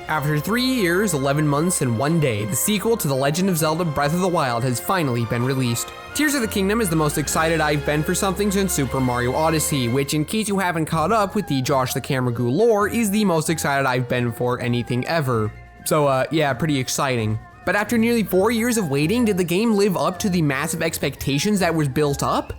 After 3 years, 11 months, and 1 day, the sequel to The Legend of Zelda Breath of the Wild has finally been released. Tears of the Kingdom is the most excited I've been for something since Super Mario Odyssey, which, in case you haven't caught up with the Josh the Camera Goo lore, is the most excited I've been for anything ever. So, yeah, pretty exciting. But after nearly 4 years of waiting, did the game live up to the massive expectations that was built up?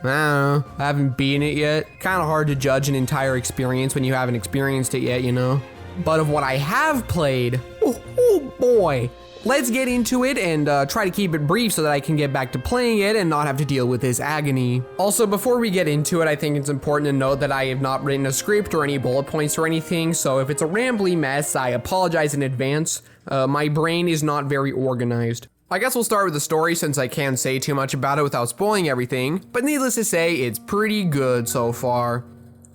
I don't know, I haven't beaten it yet. Kinda hard to judge an entire experience when you haven't experienced it yet, you know? But of what I have played, oh boy. Let's get into it and try to keep it brief so that I can get back to playing it and not have to deal with this agony. Also, before we get into it, I think it's important to note that I have not written a script or any bullet points or anything, so if it's a rambly mess, I apologize in advance. My brain is not very organized. I guess we'll start with the story since I can't say too much about it without spoiling everything, but needless to say, it's pretty good so far.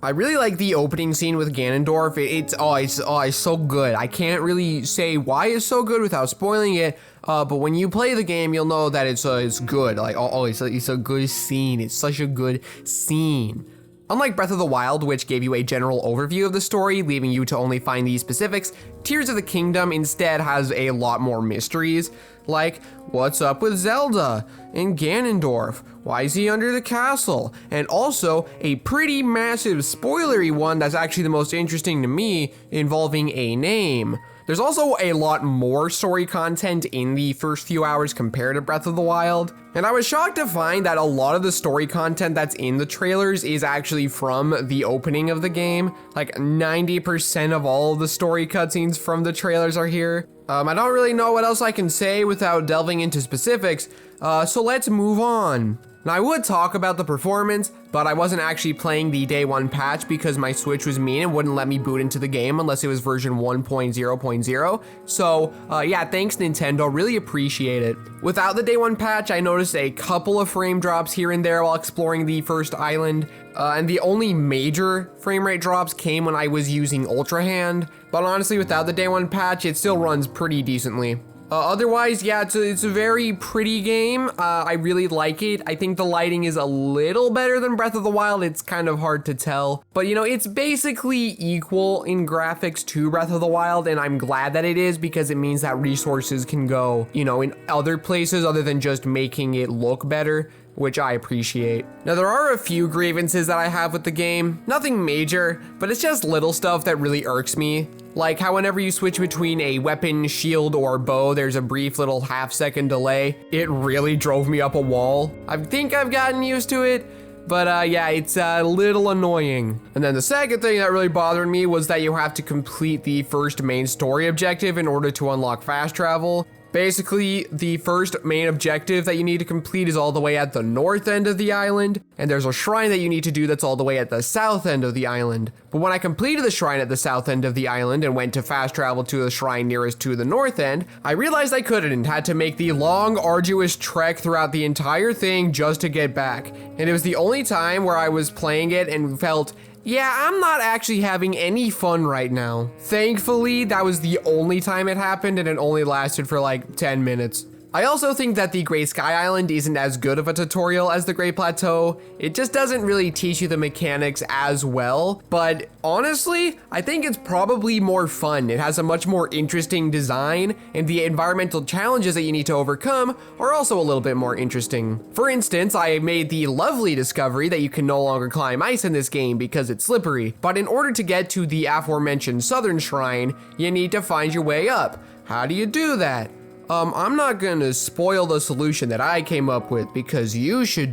I really like the opening scene with Ganondorf. It's so good. I can't really say why it's so good without spoiling it. But when you play the game, you'll know that it's good. Like, it's a good scene. It's such a good scene. Unlike Breath of the Wild, which gave you a general overview of the story, leaving you to only find the specifics, Tears of the Kingdom instead has a lot more mysteries. Like, what's up with Zelda and Ganondorf? Why is he under the castle? And also, a pretty massive spoilery one that's actually the most interesting to me, involving a name. There's also a lot more story content in the first few hours compared to Breath of the Wild. And I was shocked to find that a lot of the story content that's in the trailers is actually from the opening of the game. Like 90% of all of the story cutscenes from the trailers are here. I don't really know what else I can say without delving into specifics, so let's move on. Now, I would talk about the performance, but I wasn't actually playing the day one patch because my Switch was mean and wouldn't let me boot into the game unless it was version 1.0.0. So, yeah, thanks Nintendo, really appreciate it. Without the day one patch, I noticed a couple of frame drops here and there while exploring the first island, and the only major frame rate drops came when I was using Ultra Hand. But honestly, without the day one patch, it still runs pretty decently. Otherwise, yeah, it's a very pretty game. I really like it. I think the lighting is a little better than Breath of the Wild. It's kind of hard to tell. But, you know, it's basically equal in graphics to Breath of the Wild, and I'm glad that it is because it means that resources can go, you know, in other places other than just making it look better, which I appreciate. Now, there are a few grievances that I have with the game. Nothing major, but it's just little stuff that really irks me. Like how whenever you switch between a weapon, shield, or bow, there's a brief little half-second delay. It really drove me up a wall. I think I've gotten used to it, but yeah, it's a little annoying. And then the second thing that really bothered me was that you have to complete the first main story objective in order to unlock fast travel. Basically, the first main objective that you need to complete is all the way at the north end of the island, and there's a shrine that you need to do that's all the way at the south end of the island. But when I completed the shrine at the south end of the island and went to fast travel to the shrine nearest to the north end, I realized I couldn't and had to make the long, arduous trek throughout the entire thing just to get back. And it was the only time where I was playing it and felt, yeah, I'm not actually having any fun right now. Thankfully, that was the only time it happened and it only lasted for like 10 minutes. I also think that the Great Sky Island isn't as good of a tutorial as the Great Plateau. It just doesn't really teach you the mechanics as well, but honestly, I think it's probably more fun. It has a much more interesting design, and the environmental challenges that you need to overcome are also a little bit more interesting. For instance, I made the lovely discovery that you can no longer climb ice in this game because it's slippery, but in order to get to the aforementioned southern shrine, you need to find your way up. How do you do that? I'm not gonna spoil the solution that I came up with because you should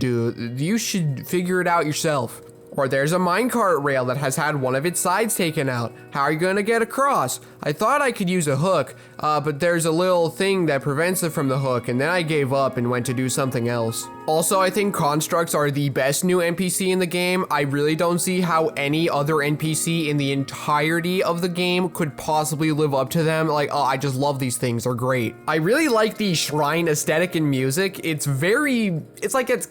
figure it out yourself. Or there's a minecart rail that has had one of its sides taken out. How are you gonna get across? I thought I could use a hook, but there's a little thing that prevents it from the hook, and then I gave up and went to do something else. Also, I think constructs are the best new NPC in the game. I really don't see how any other NPC in the entirety of the game could possibly live up to them. Like, oh, I just love these things, they're great. I really like the shrine aesthetic and music. It's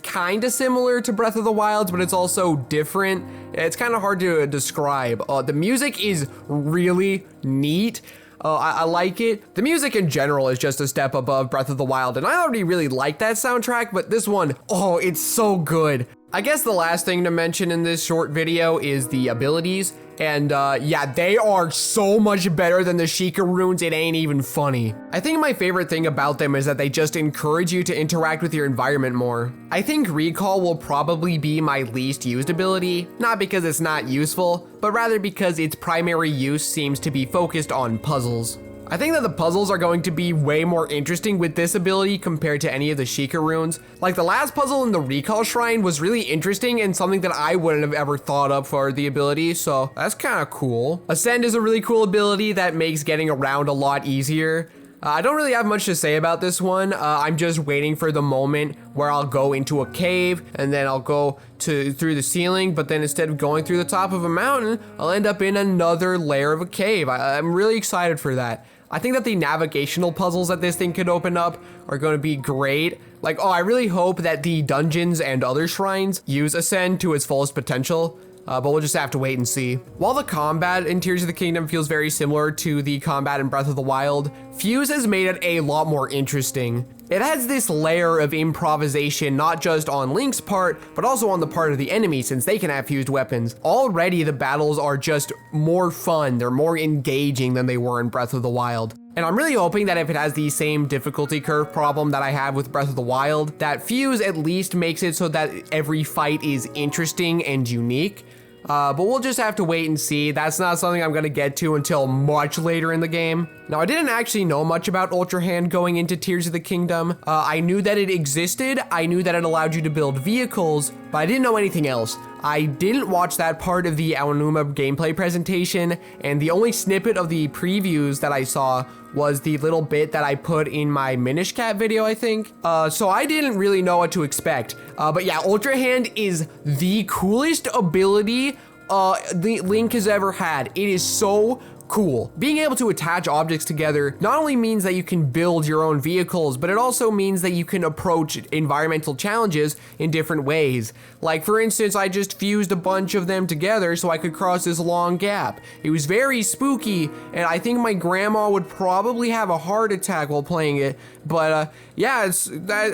kinda similar to Breath of the Wild, but it's also different. It's kind of hard to describe. The music is really neat. I like it. The music in general is just a step above Breath of the Wild, and I already really like that soundtrack, but this one, oh, it's so good. I guess the last thing to mention in this short video is the abilities. And yeah, they are so much better than the Sheikah runes, it ain't even funny. I think my favorite thing about them is that they just encourage you to interact with your environment more. I think Recall will probably be my least used ability, not because it's not useful, but rather because its primary use seems to be focused on puzzles. I think that the puzzles are going to be way more interesting with this ability compared to any of the Sheikah runes. Like the last puzzle in the Recall Shrine was really interesting and something that I wouldn't have ever thought of for the ability, so that's kind of cool. Ascend is a really cool ability that makes getting around a lot easier. I don't really have much to say about this one. I'm just waiting for the moment where I'll go into a cave and then I'll go through the ceiling, but then instead of going through the top of a mountain, I'll end up in another layer of a cave. I'm really excited for that. I think that the navigational puzzles that this thing could open up are going to be great. Like, oh, I really hope that the dungeons and other shrines use Ascend to its fullest potential. But we'll just have to wait and see. While the combat in Tears of the Kingdom feels very similar to the combat in Breath of the Wild, Fuse has made it a lot more interesting. It has this layer of improvisation, not just on Link's part, but also on the part of the enemy, since they can have fused weapons. Already the battles are just more fun, they're more engaging than they were in Breath of the Wild. And I'm really hoping that if it has the same difficulty curve problem that I have with Breath of the Wild, that Fuse at least makes it so that every fight is interesting and unique. But we'll just have to wait and see. That's not something I'm gonna get to until much later in the game. Now, I didn't actually know much about Ultra Hand going into Tears of the Kingdom. I knew that it existed, I knew that it allowed you to build vehicles, but I didn't know anything else. I didn't watch that part of the Aonuma gameplay presentation, and the only snippet of the previews that I saw was the little bit that I put in my Minish Cap video, I think. So I didn't really know what to expect. But yeah, Ultra Hand is the coolest ability the Link has ever had. It is so cool. Being able to attach objects together not only means that you can build your own vehicles, but it also means that you can approach environmental challenges in different ways. Like, for instance, I just fused a bunch of them together so I could cross this long gap. It was very spooky, and I think my grandma would probably have a heart attack while playing it, but yeah,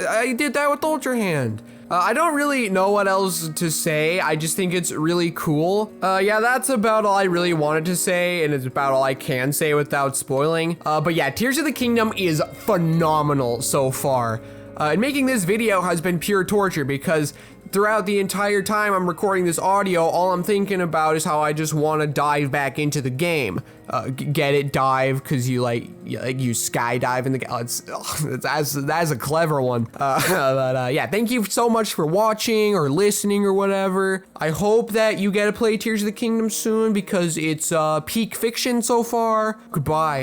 I did that with Ultra Hand. I don't really know what else to say. I just think it's really cool. Yeah, that's about all I really wanted to say, and it's about all I can say without spoiling. But yeah, Tears of the Kingdom is phenomenal so far. And making this video has been pure torture because throughout the entire time I'm recording this audio, all I'm thinking about is how I just want to dive back into the game. Get it, dive, because you skydive in the game. That's a clever one. But yeah, thank you so much for watching or listening or whatever. I hope that you get to play Tears of the Kingdom soon because it's peak fiction so far. Goodbye.